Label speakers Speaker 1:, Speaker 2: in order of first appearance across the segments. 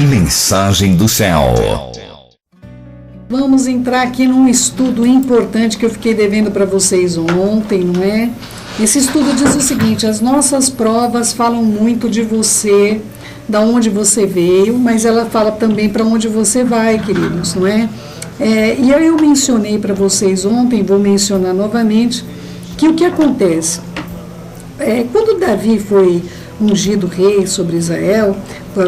Speaker 1: Mensagem do céu.
Speaker 2: Vamos entrar aqui num estudo importante que eu fiquei devendo para vocês ontem, não é? Esse estudo diz o seguinte: as nossas provas falam muito de você, da onde você veio, mas ela fala também para onde você vai, queridos, não é? E aí eu mencionei para vocês ontem, vou mencionar novamente, que o que acontece? Quando Davi foi ungido rei sobre Israel,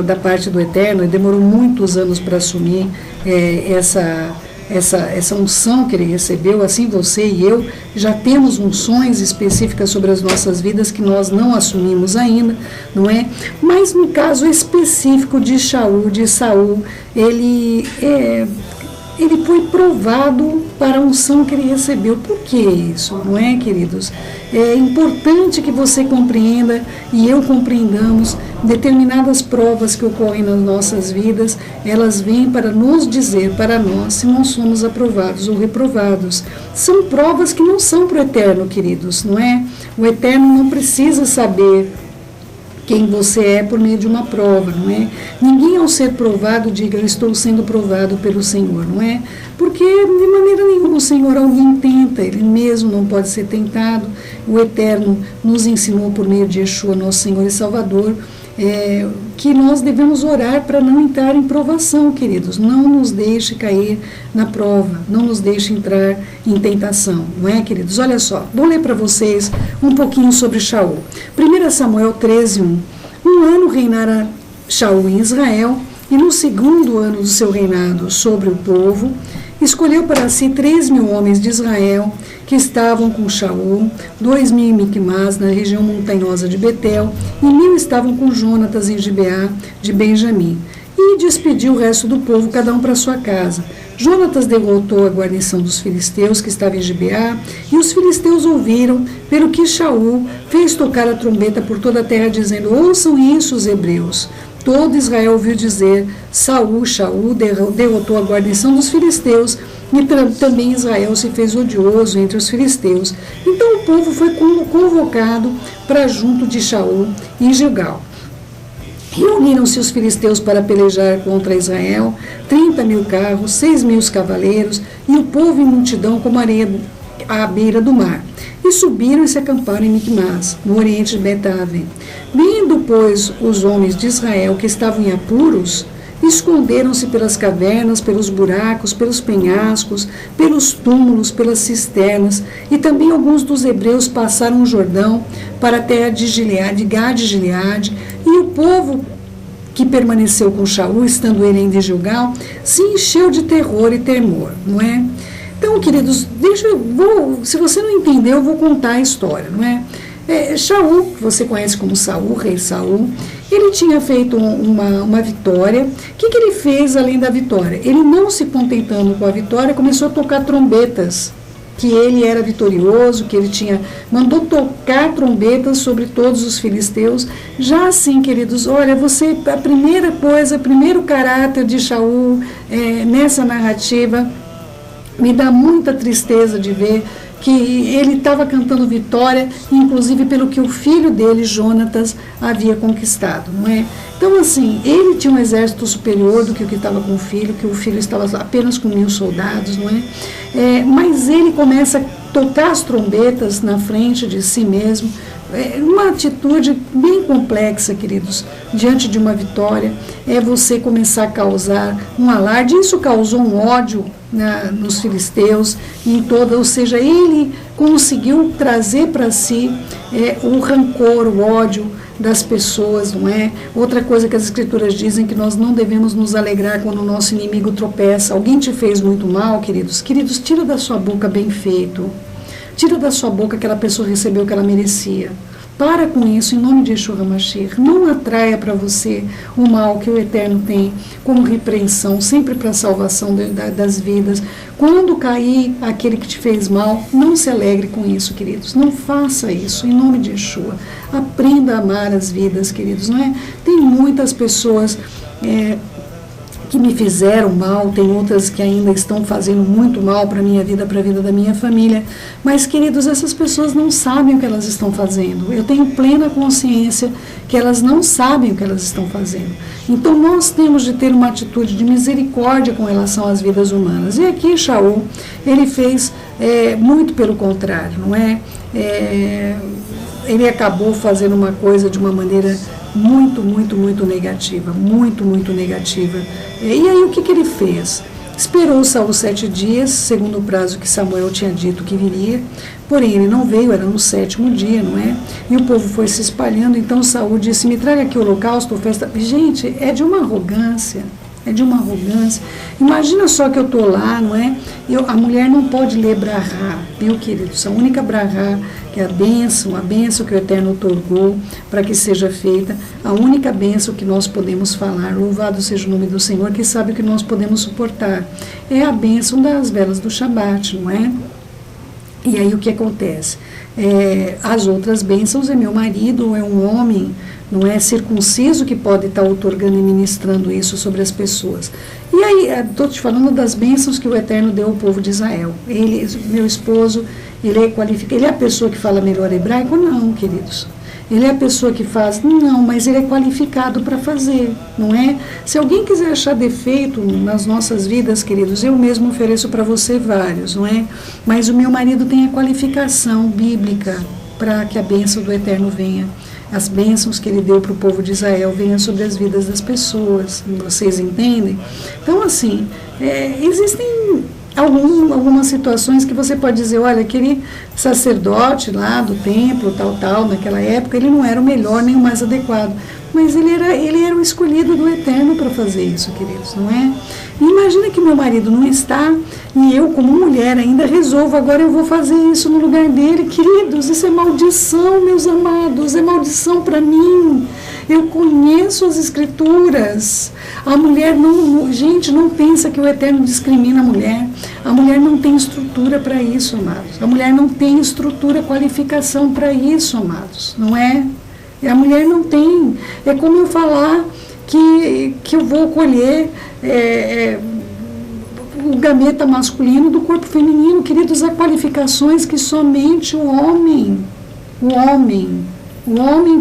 Speaker 2: da parte do Eterno, e demorou muitos anos para assumir essa unção que ele recebeu, assim você e eu já temos unções específicas sobre as nossas vidas que nós não assumimos ainda, não é? Mas no caso específico de Saul, ele foi provado para a unção que ele recebeu. Por que isso, não é, queridos? É importante que você compreenda e eu compreendamos determinadas provas que ocorrem nas nossas vidas. Elas vêm para nos dizer, para nós, se nós somos aprovados ou reprovados. São provas que não são para o Eterno, queridos, não é? O Eterno não precisa saber quem você é por meio de uma prova, não é? Ninguém ao ser provado diga, eu estou sendo provado pelo Senhor, não é? Porque de maneira nenhuma o Senhor alguém tenta, Ele mesmo não pode ser tentado. O Eterno nos ensinou por meio de Yeshua, nosso Senhor e Salvador, que nós devemos orar para não entrar em provação, queridos. Não nos deixe cair na prova, não nos deixe entrar em tentação, não é, queridos? Olha só, vou ler para vocês um pouquinho sobre Shaul. 1 Samuel 13:1. Um ano reinara Shaul em Israel, e no segundo ano do seu reinado sobre o povo, escolheu para si 3.000 homens de Israel que estavam com Shaul, 2.000 em Miquimás, na região montanhosa de Betel, e 1.000 estavam com Jonatas em Gibeá de Benjamim. E despediu o resto do povo, cada um para sua casa. Jonatas derrotou a guarnição dos filisteus que estava em Gibeá, e os filisteus ouviram, pelo que Shaul fez tocar a trombeta por toda a terra, dizendo, ouçam isso, os hebreus. Todo Israel ouviu dizer, Shaul derrotou a guarnição dos filisteus, e também Israel se fez odioso entre os filisteus. Então o povo foi convocado para junto de Shaul em Gilgal. Reuniram-se os filisteus para pelejar contra Israel, 30.000 carros, 6.000 cavaleiros, e o povo em multidão como areia à beira do mar. E subiram e se acamparam em Miquimás, no oriente de Bet-Aven. Vindo, pois, os homens de Israel que estavam em apuros, esconderam-se pelas cavernas, pelos buracos, pelos penhascos, pelos túmulos, pelas cisternas, e também alguns dos hebreus passaram o Jordão para a terra de Gileade, Gade e Gileade, e o povo que permaneceu com Shaul, estando ele ainda em Gilgal, se encheu de terror e temor, não é? Então, queridos, se você não entendeu, eu vou contar a história, não é? Shaul, que você conhece como Saul, rei Saul, ele tinha feito uma vitória. O que ele fez além da vitória? Ele, não se contentando com a vitória, começou a tocar trombetas, que ele era vitorioso, que ele mandou tocar trombetas sobre todos os filisteus. Já assim, queridos, olha, a primeira coisa, o primeiro caráter de Shaul nessa narrativa, me dá muita tristeza de ver que ele estava cantando vitória, inclusive pelo que o filho dele, Jonatas, havia conquistado, não é? Então, assim, ele tinha um exército superior do que o que estava com o filho, que o filho estava apenas com 1.000 soldados, não é? Mas ele começa a tocar as trombetas na frente de si mesmo, uma atitude bem complexa, queridos, diante de uma vitória, você começar a causar um alarde. Isso causou um ódio nos filisteus, ou seja, ele conseguiu trazer para si o rancor, o ódio das pessoas, não é? Outra coisa que as escrituras dizem, que nós não devemos nos alegrar quando o nosso inimigo tropeça. Alguém te fez muito mal, queridos, tira da sua boca bem feito. Tira da sua boca que aquela pessoa recebeu o que ela merecia. Para com isso, em nome de Yeshua HaMashiach. Não atraia para você o mal que o Eterno tem como repreensão, sempre para a salvação das vidas. Quando cair aquele que te fez mal, não se alegre com isso, queridos. Não faça isso, em nome de Yeshua. Aprenda a amar as vidas, queridos, não é? Tem muitas pessoas que me fizeram mal, tem outras que ainda estão fazendo muito mal para a minha vida, para a vida da minha família. Mas, queridos, essas pessoas não sabem o que elas estão fazendo. Eu tenho plena consciência que elas não sabem o que elas estão fazendo. Então, nós temos de ter uma atitude de misericórdia com relação às vidas humanas. E aqui, Shaul, ele fez muito pelo contrário, não é? Ele acabou fazendo uma coisa de uma maneira muito negativa, muito negativa. E aí o que ele fez? Esperou Saul 7 dias, segundo o prazo que Samuel tinha dito que viria, porém ele não veio, era no 7º dia, não é? E o povo foi se espalhando, então Saul disse, me traga aqui o holocausto, festa. Gente, é de uma arrogância. Imagina só que eu estou lá, não é? A mulher não pode ler brahá, viu, queridos? A única brahá, que é a bênção que o Eterno otorgou para que seja feita, a única bênção que nós podemos falar, louvado seja o nome do Senhor, que sabe o que nós podemos suportar, é a bênção das velas do Shabat, não é? E aí o que acontece? As outras bênçãos é meu marido, é um homem, não é circunciso que pode estar outorgando e ministrando isso sobre as pessoas. E aí, estou te falando das bênçãos que o Eterno deu ao povo de Israel. Ele, meu esposo, ele é qualificado, ele é a pessoa que fala melhor hebraico? Não, queridos. Ele é a pessoa que faz? Não, mas ele é qualificado para fazer, não é? Se alguém quiser achar defeito nas nossas vidas, queridos, eu mesmo ofereço para você vários, não é? Mas o meu marido tem a qualificação bíblica para que a bênção do Eterno venha. As bênçãos que ele deu para o povo de Israel venham sobre as vidas das pessoas, vocês entendem? Então, assim, existem algumas situações que você pode dizer, olha, aquele sacerdote lá do templo, tal, naquela época, ele não era o melhor nem o mais adequado, mas ele era o escolhido do Eterno para fazer isso, queridos, não é? E imagina que meu marido não está e eu, como mulher, ainda resolvo, agora eu vou fazer isso no lugar dele. Queridos, isso é maldição, meus amados, é maldição para mim. Eu conheço as Escrituras. A mulher gente, não pensa que o Eterno discrimina a mulher. A mulher não tem estrutura para isso, amados. A mulher não tem estrutura, qualificação para isso, amados, não é? A mulher não tem. É como eu falar que eu vou colher o gameta masculino do corpo feminino. Queridos, há qualificações que somente o homem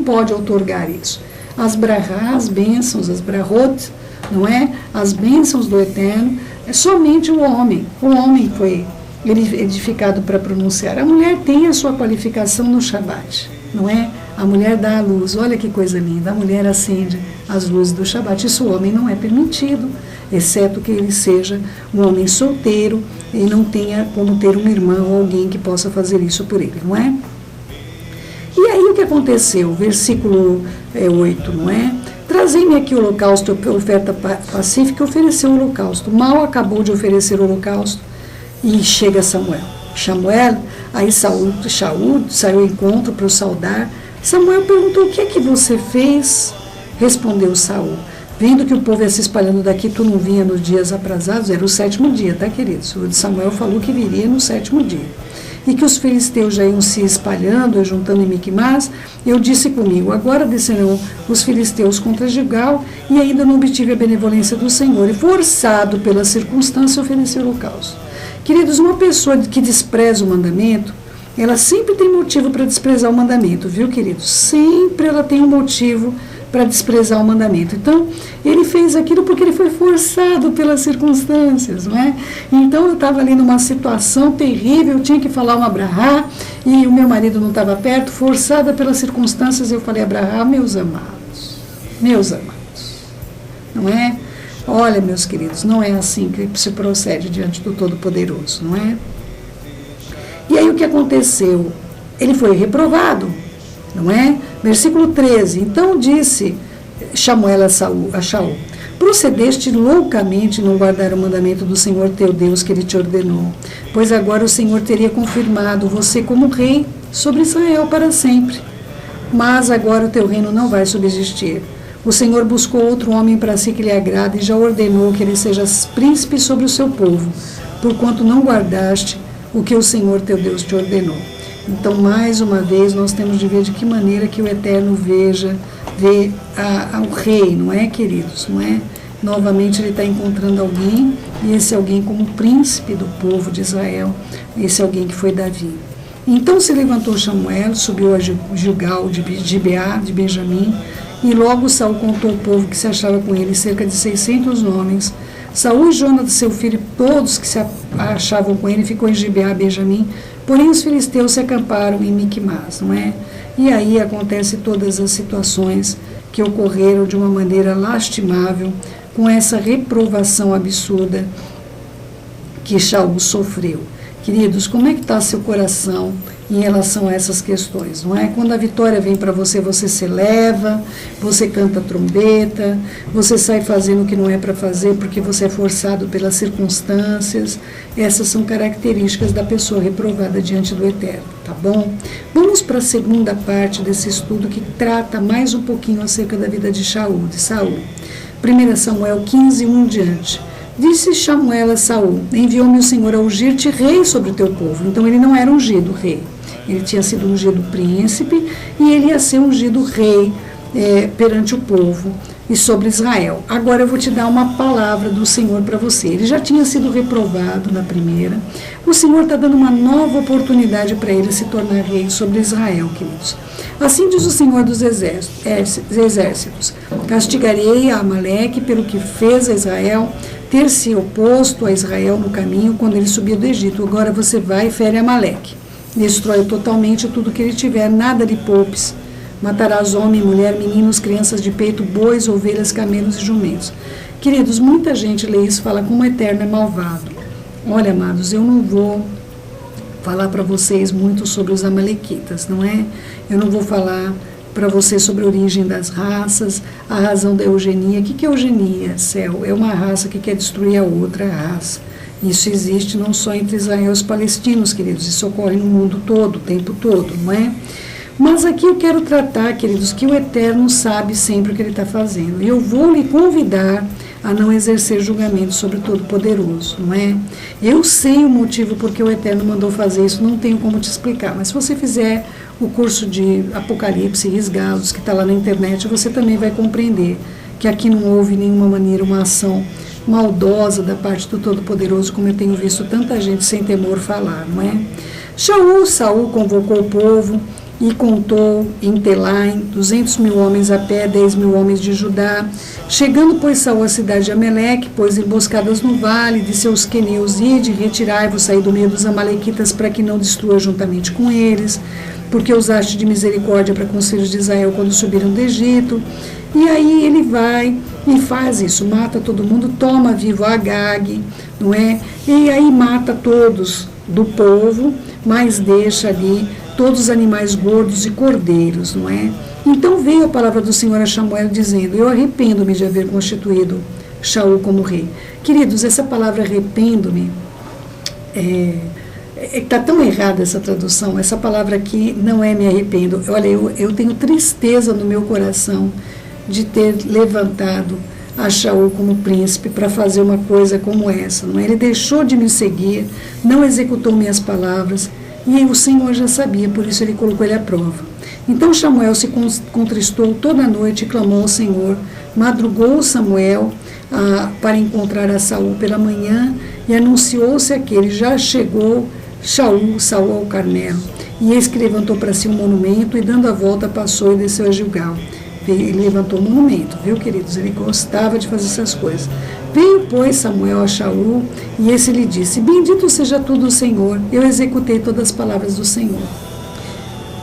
Speaker 2: pode outorgar isso. As brahá, as bênçãos, as brahot, não é? As bênçãos do Eterno, é somente o homem. O homem foi edificado para pronunciar. A mulher tem a sua qualificação no Shabat, não é? A mulher dá a luz, olha que coisa linda, a mulher acende as luzes do Shabat. Isso o homem não é permitido, exceto que ele seja um homem solteiro e não tenha como ter um irmão ou alguém que possa fazer isso por ele, não é? E aí o que aconteceu? Versículo 8, não é? Trazei-me aqui o holocausto, oferta pacífica, ofereceu o holocausto. Mal acabou de oferecer o holocausto e chega Samuel, aí Shaul saiu ao encontro para o saudar. Samuel perguntou, o que é que você fez? Respondeu Saul, vendo que o povo ia se espalhando daqui, tu não vinha nos dias aprazados, era o 7º dia, tá, queridos? O de Samuel falou que viria no 7º dia. E que os filisteus já iam se espalhando, juntando em Miquimás, eu disse comigo, agora descerão os filisteus contra Gilgal, e ainda não obtive a benevolência do Senhor, e forçado pela circunstância, ofereceu o holocausto. Queridos, uma pessoa que despreza o mandamento, ela sempre tem motivo para desprezar o mandamento, viu, queridos? Sempre ela tem um motivo para desprezar o mandamento. Então, ele fez aquilo porque ele foi forçado pelas circunstâncias, não é? Então, eu estava ali numa situação terrível, eu tinha que falar uma brahá, e o meu marido não estava perto, forçada pelas circunstâncias, eu falei a brahá, meus amados, não é? Olha, meus queridos, não é assim que se procede diante do Todo-Poderoso, não é? E aí o que aconteceu? Ele foi reprovado, não é? Versículo 13, então disse Samuel a Shaul, procedeste loucamente em não guardar o mandamento do Senhor teu Deus que ele te ordenou, pois agora o Senhor teria confirmado você como rei sobre Israel para sempre. Mas agora o teu reino não vai subsistir. O Senhor buscou outro homem para si que lhe agrade e já ordenou que ele seja príncipe sobre o seu povo, porquanto não guardaste o que o Senhor teu Deus te ordenou. Então, mais uma vez, nós temos de ver de que maneira que o Eterno vê o rei, não é, queridos? Não é? Novamente ele está encontrando alguém, e esse alguém como príncipe do povo de Israel, esse alguém que foi Davi. Então se levantou Samuel, subiu a Gilgal de Gibeá, de Benjamim, e logo Saul contou ao povo que se achava com ele, cerca de 600 homens. Saul e Jonas, seu filho, todos que se achavam com ele, ficou em Gibeá, Benjamim, porém os filisteus se acamparam em Miquimás, não é? E aí acontece todas as situações que ocorreram de uma maneira lastimável, com essa reprovação absurda que Saul sofreu. Queridos, como é que está seu coração em relação a essas questões, não é? Quando a vitória vem para você, você se eleva, você canta trombeta, você sai fazendo o que não é para fazer porque você é forçado pelas circunstâncias. Essas são características da pessoa reprovada diante do Eterno, tá bom? Vamos para a segunda parte desse estudo que trata mais um pouquinho acerca da vida de Saul. 1 Samuel 15, 1 em diante. Disse Samuel a Saul: enviou-me o Senhor a ungir-te rei sobre o teu povo. Então ele não era ungido rei, ele tinha sido ungido príncipe e ele ia ser ungido rei perante o povo e sobre Israel. Agora eu vou te dar uma palavra do Senhor para você. Ele já tinha sido reprovado na primeira, o Senhor está dando uma nova oportunidade para ele se tornar rei sobre Israel, queridos. Assim diz o Senhor dos exércitos: castigarei a Amaleque pelo que fez a Israel, ter se oposto a Israel no caminho quando ele subiu do Egito. Agora você vai e fere Amaleque, destrói totalmente tudo que ele tiver, nada lhe poupes. Matarás homem, mulher, meninos, crianças de peito, bois, ovelhas, camelos e jumentos. Queridos, muita gente lê isso e fala como o Eterno é malvado. Olha, amados, eu não vou falar para vocês muito sobre os amalequitas, não é? Eu não vou falar para vocês sobre a origem das raças, a razão da eugenia. O que é eugenia, céu? É uma raça que quer destruir a outra raça. Isso existe não só entre Israel e os palestinos, queridos, isso ocorre no mundo todo, o tempo todo, não é? Mas aqui eu quero tratar, queridos, que o Eterno sabe sempre o que ele está fazendo. E eu vou lhe convidar a não exercer julgamento sobre o Todo-Poderoso, não é? Eu sei o motivo porque o Eterno mandou fazer isso, não tenho como te explicar. Mas se você fizer o curso de Apocalipse e Esgalos, que está lá na internet, você também vai compreender que aqui não houve nenhuma maneira uma ação maldosa da parte do Todo-Poderoso, como eu tenho visto tanta gente sem temor falar, não é? Saul convocou o povo e contou em Telaim 200.000 homens a pé, 10.000 homens de Judá. Chegando, pois, Saul à cidade de Amaleque, pôs emboscadas no vale, disse aos queneus: ide, retirai-vos, saí do meio dos amalequitas, para que não destrua juntamente com eles, porque usaste de misericórdia para com os filhos de Israel quando subiram do Egito. E aí ele vai e faz isso, mata todo mundo, toma vivo Agag, não é? E aí mata todos do povo, mas deixa ali todos os animais gordos e cordeiros, não é? Então veio a palavra do Senhor a Samuel dizendo: eu arrependo-me de haver constituído Saul como rei. Queridos, essa palavra arrependo-me, está tão errada essa tradução. Essa palavra aqui não é me arrependo. Olha, eu tenho tristeza no meu coração de ter levantado a Saul como príncipe para fazer uma coisa como essa, não é? Ele deixou de me seguir, não executou minhas palavras, e o Senhor já sabia, por isso ele colocou ele à prova. Então Samuel se contristou toda a noite e clamou ao Senhor. Madrugou Samuel para encontrar a Saul pela manhã, e anunciou-se aquele: já chegou Saul ao Carmelo. E eis que levantou para si um monumento, e dando a volta passou e desceu a Gilgal. Ele levantou um monumento, viu, queridos? Ele gostava de fazer essas coisas. Veio, pois, Samuel a Saul, e esse lhe disse: bendito seja tu do Senhor, eu executei todas as palavras do Senhor.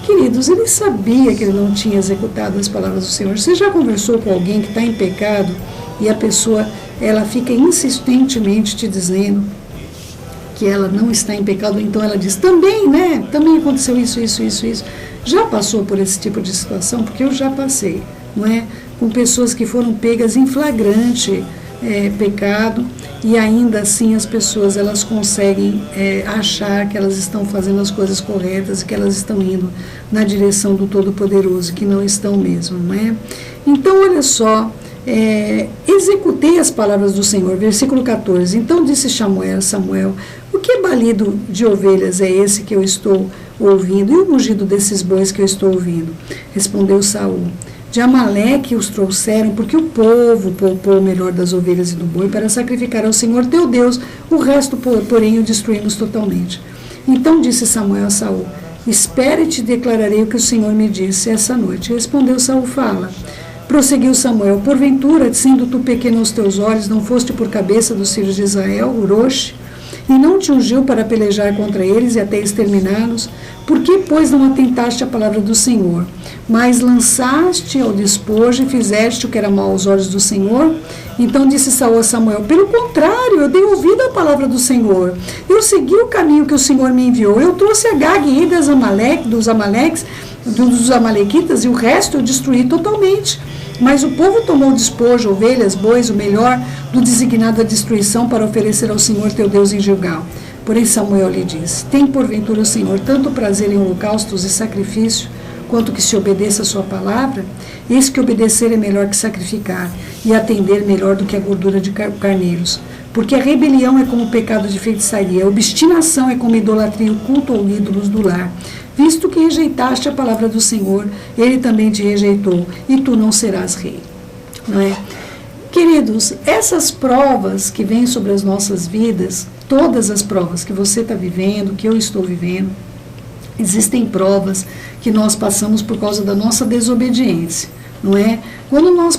Speaker 2: Queridos, ele sabia que ele não tinha executado as palavras do Senhor. Você já conversou com alguém que está em pecado e a pessoa, ela fica insistentemente te dizendo que ela não está em pecado, então ela diz: também, né? Também aconteceu isso. Já passou por esse tipo de situação? Porque eu já passei, não é? Com pessoas que foram pegas em flagrante pecado, e ainda assim as pessoas, elas conseguem achar que elas estão fazendo as coisas corretas, que elas estão indo na direção do Todo-Poderoso, que não estão mesmo, não é? Então, olha só, executei as palavras do Senhor, versículo 14. Então disse Samuel: o que balido de ovelhas é esse que eu estou ouvindo, e o mugido desses bois que eu estou ouvindo? Respondeu Saul: De Amaleque os trouxeram, porque o povo poupou o melhor das ovelhas e do boi para sacrificar ao Senhor teu Deus, o resto, porém, o destruímos totalmente. Então disse Samuel a Saul: espere e te declararei o que o Senhor me disse essa noite. Respondeu Saul: fala. Prosseguiu Samuel: porventura, sendo tu pequeno aos teus olhos, não foste por cabeça dos filhos de Israel, Urosh, e não te ungiu para pelejar contra eles e até exterminá-los? Por que, pois, não atentaste à palavra do Senhor, mas lançaste ao despojo e fizeste o que era mal aos olhos do Senhor? Então disse Saul a Samuel: pelo contrário, eu dei ouvido à palavra do Senhor. Eu segui o caminho que o Senhor me enviou. Eu trouxe a Gag e dos Amalequitas, e o resto eu destruí totalmente. Mas o povo tomou o despojo, ovelhas, bois, o melhor do designado à destruição, para oferecer ao Senhor teu Deus em Gilgal. Porém Samuel lhe disse: tem porventura o Senhor tanto prazer em holocaustos e sacrifício, quanto que se obedeça a sua palavra? Eis que obedecer é melhor que sacrificar, e atender melhor do que a gordura de carneiros. Porque a rebelião é como o pecado de feitiçaria, a obstinação é como idolatria, o culto aos ídolos do lar. Visto que rejeitaste a palavra do Senhor, ele também te rejeitou, e tu não serás rei. Não é? Queridos, essas provas que vêm sobre as nossas vidas, todas as provas que você está vivendo, que eu estou vivendo, existem provas que nós passamos por causa da nossa desobediência, não é? Quando nós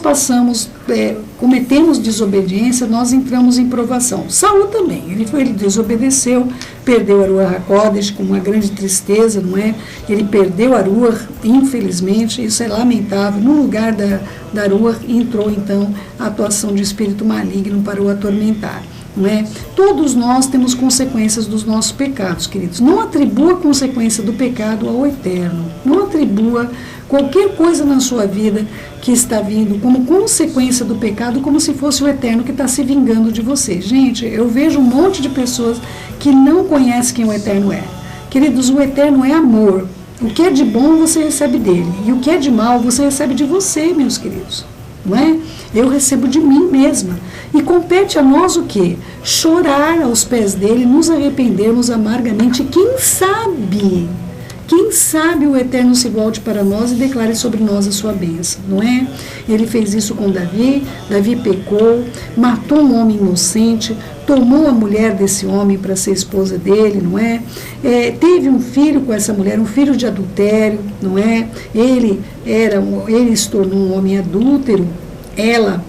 Speaker 2: cometemos desobediência, nós entramos em provação. Saul também, ele desobedeceu, perdeu Aruah HaKodesh com uma grande tristeza, não é? Ele perdeu Aruah, infelizmente, isso é lamentável. No lugar da Aruah entrou então a atuação de espírito maligno para o atormentar. Não é? Todos nós temos consequências dos nossos pecados, queridos. Não atribua a consequência do pecado ao eterno. Não atribua qualquer coisa na sua vida que está vindo como consequência do pecado, como se fosse o eterno que está se vingando de você. Gente, eu vejo um monte de pessoas que não conhecem quem o eterno é. Queridos, o eterno é amor. O que é de bom você recebe dele, e o que é de mal você recebe de você, meus queridos. Não é? Eu recebo de mim mesma. E compete a nós o quê? Chorar aos pés dele, nos arrependermos amargamente. Quem sabe o Eterno se volte para nós e declare sobre nós a sua bênção, não é? Ele fez isso com Davi. Davi pecou, matou um homem inocente, tomou a mulher desse homem para ser esposa dele, não é? Teve um filho com essa mulher, um filho de adultério, não é? Ele se tornou um homem adúltero, ela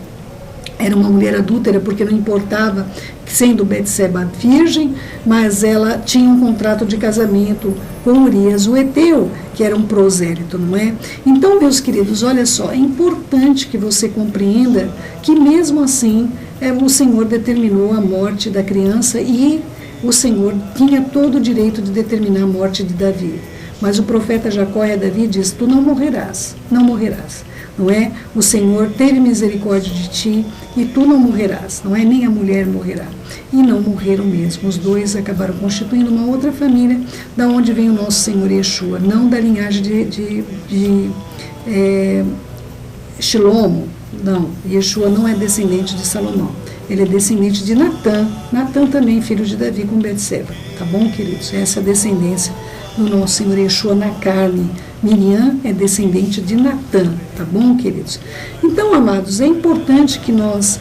Speaker 2: era uma mulher adúltera, porque não importava sendo Betseba virgem, mas ela tinha um contrato de casamento com Urias o Heteu, que era um prosélito, não é? Então, meus queridos, olha só, é importante que você compreenda que mesmo assim o Senhor determinou a morte da criança, e o Senhor tinha todo o direito de determinar a morte de Davi. Mas o profeta Jacó a Davi diz: tu não morrerás, não morrerás. Não é? O Senhor teve misericórdia de ti e tu não morrerás, não é? Nem a mulher morrerá. E não morreram mesmo. Os dois acabaram constituindo uma outra família, da onde vem o nosso Senhor Yeshua, não da linhagem de Shilomo. Não, Yeshua não é descendente de Salomão. Ele é descendente de Natã. Natã também, filho de Davi com Betseba. Tá bom, queridos? Essa é a descendência do nosso Senhor Yeshua na carne. Miriam é descendente de Natã, tá bom, queridos? Então, amados, é importante que nós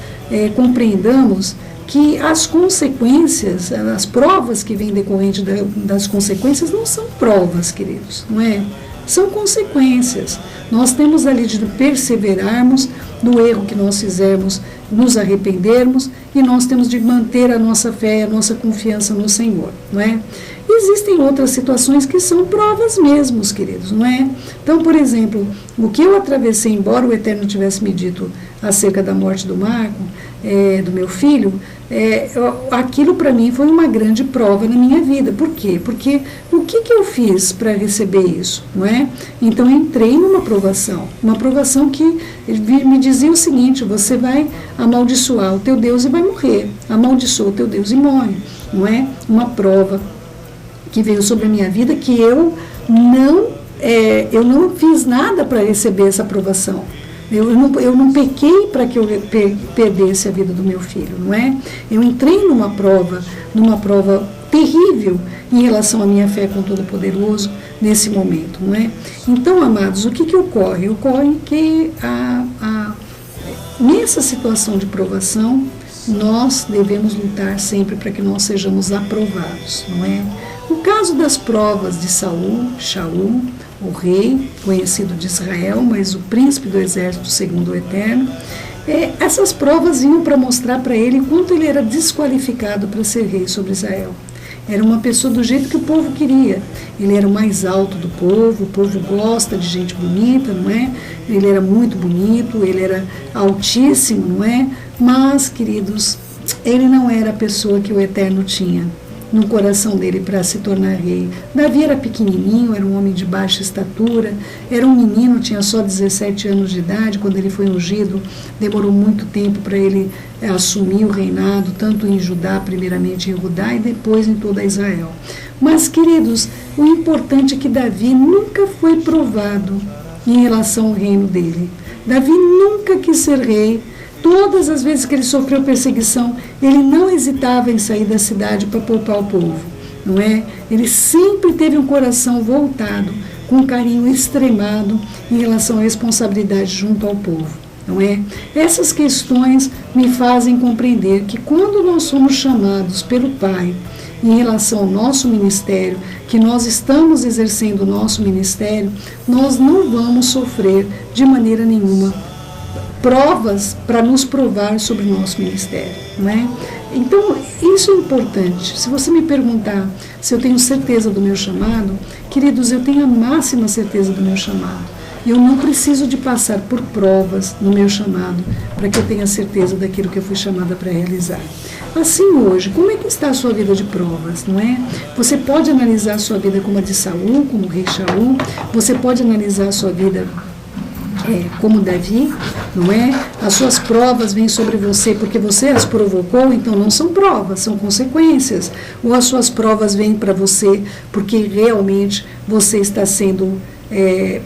Speaker 2: compreendamos que as consequências, as provas que vêm decorrente das consequências não são provas, queridos, não é? São consequências. Nós temos ali de perseverarmos no erro que nós fizermos, nos arrependermos, e nós temos de manter a nossa fé, a nossa confiança no Senhor, não é? Existem outras situações que são provas mesmo, queridos, não é? Então, por exemplo, o que eu atravessei, embora o Eterno tivesse me dito acerca da morte do Marco, do meu filho, aquilo para mim foi uma grande prova na minha vida. Por quê? Porque o que eu fiz para receber isso, não é? Então, eu entrei numa provação que me dizia o seguinte: você vai amaldiçoar o teu Deus e vai morrer, amaldiçoa o teu Deus e morre, não é? Uma prova que veio sobre a minha vida, que eu não fiz nada para receber essa aprovação. Eu não pequei para que eu perdesse a vida do meu filho, não é? Eu entrei numa prova terrível em relação à minha fé com o Todo-Poderoso nesse momento, não é? Então, amados, o que ocorre? Ocorre que nessa situação de provação, nós devemos lutar sempre para que nós sejamos aprovados, não é? No caso das provas de Shaul, o rei, conhecido de Israel, mas o príncipe do exército segundo o Eterno, essas provas iam para mostrar para ele quanto ele era desqualificado para ser rei sobre Israel. Era uma pessoa do jeito que o povo queria. Ele era o mais alto do povo, o povo gosta de gente bonita, não é? Ele era muito bonito, ele era altíssimo, não é? Mas, queridos, ele não era a pessoa que o Eterno tinha no coração dele para se tornar rei. Davi era pequenininho, era um homem de baixa estatura, era um menino, tinha só 17 anos de idade, quando ele foi ungido, demorou muito tempo para ele assumir o reinado, tanto em Judá, primeiramente em Judá, e depois em toda Israel. Mas, queridos, o importante é que Davi nunca foi provado em relação ao reino dele. Davi nunca quis ser rei. Todas as vezes que ele sofreu perseguição, ele não hesitava em sair da cidade para poupar o povo, não é? Ele sempre teve um coração voltado, com um carinho extremado em relação à responsabilidade junto ao povo, não é? Essas questões me fazem compreender que quando nós somos chamados pelo Pai em relação ao nosso ministério, que nós estamos exercendo o nosso ministério, nós não vamos sofrer de maneira nenhuma provas para nos provar sobre o nosso ministério, não é? Então, isso é importante. Se você me perguntar se eu tenho certeza do meu chamado, queridos, eu tenho a máxima certeza do meu chamado. Eu não preciso de passar por provas no meu chamado para que eu tenha certeza daquilo que eu fui chamada para realizar. Assim hoje, como é que está a sua vida de provas, não é? Você pode analisar a sua vida como a de Saul, como o rei Shaul, você pode analisar a sua vida como Davi, não é? As suas provas vêm sobre você porque você as provocou, então não são provas, são consequências. Ou as suas provas vêm para você porque realmente você está sendo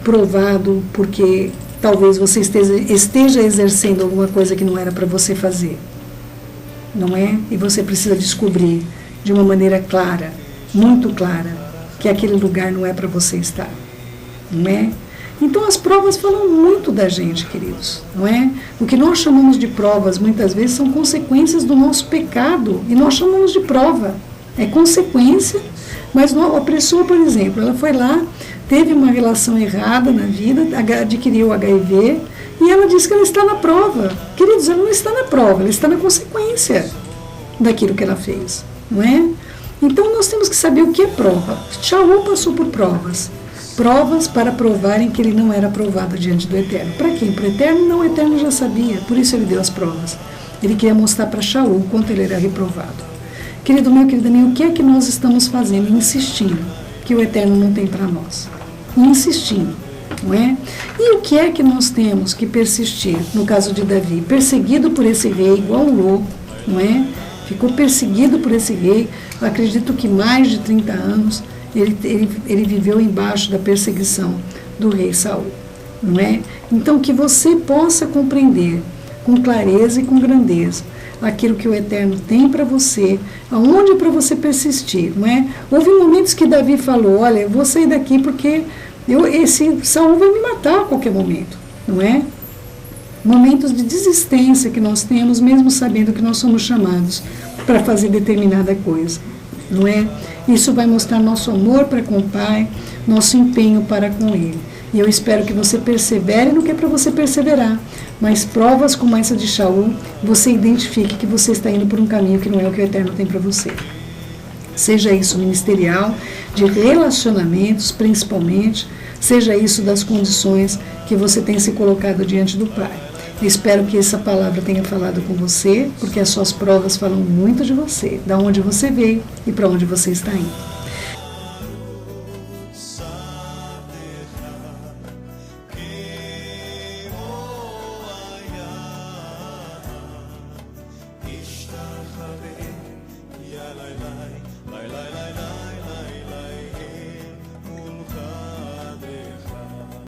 Speaker 2: provado, porque talvez você esteja exercendo alguma coisa que não era para você fazer, não é? E você precisa descobrir de uma maneira clara, muito clara, que aquele lugar não é para você estar, não é? Então as provas falam muito da gente, queridos, não é? O que nós chamamos de provas muitas vezes são consequências do nosso pecado, e nós chamamos de prova, é consequência, mas a pessoa, por exemplo, ela foi lá, teve uma relação errada na vida, adquiriu HIV, e ela diz que ela está na prova. Queridos, ela não está na prova, ela está na consequência daquilo que ela fez, não é? Então nós temos que saber o que é prova. Shaul passou por provas para provarem que ele não era aprovado diante do Eterno. Para quem? Para o Eterno? Não, o Eterno já sabia, por isso ele deu as provas. Ele queria mostrar para Shaul o quanto ele era reprovado. Querido meu, querida minha, o que é que nós estamos fazendo? Insistindo que o Eterno não tem para nós. Insistindo, não é? E o que é que nós temos que persistir? No caso de Davi, perseguido por esse rei, igual um louco, não é? Ficou perseguido por esse rei, eu acredito que mais de 30 anos, ele viveu embaixo da perseguição do rei Saul, não é? Então, que você possa compreender com clareza e com grandeza aquilo que o Eterno tem para você, aonde é para você persistir, não é? Houve momentos que Davi falou, olha, eu vou sair daqui porque esse Saul vai me matar a qualquer momento, não é? Momentos de desistência que nós temos, mesmo sabendo que nós somos chamados para fazer determinada coisa, não é? Isso vai mostrar nosso amor para com o Pai, nosso empenho para com Ele. E eu espero que você persevere no que é para você perseverar. Mas provas como essa de Shaul, você identifique que você está indo por um caminho que não é o que o Eterno tem para você. Seja isso ministerial, de relacionamentos principalmente, seja isso das condições que você tem se colocado diante do Pai. Eu espero que essa palavra tenha falado com você, porque as suas provas falam muito de você, de onde você veio e para onde você está indo.
Speaker 1: la la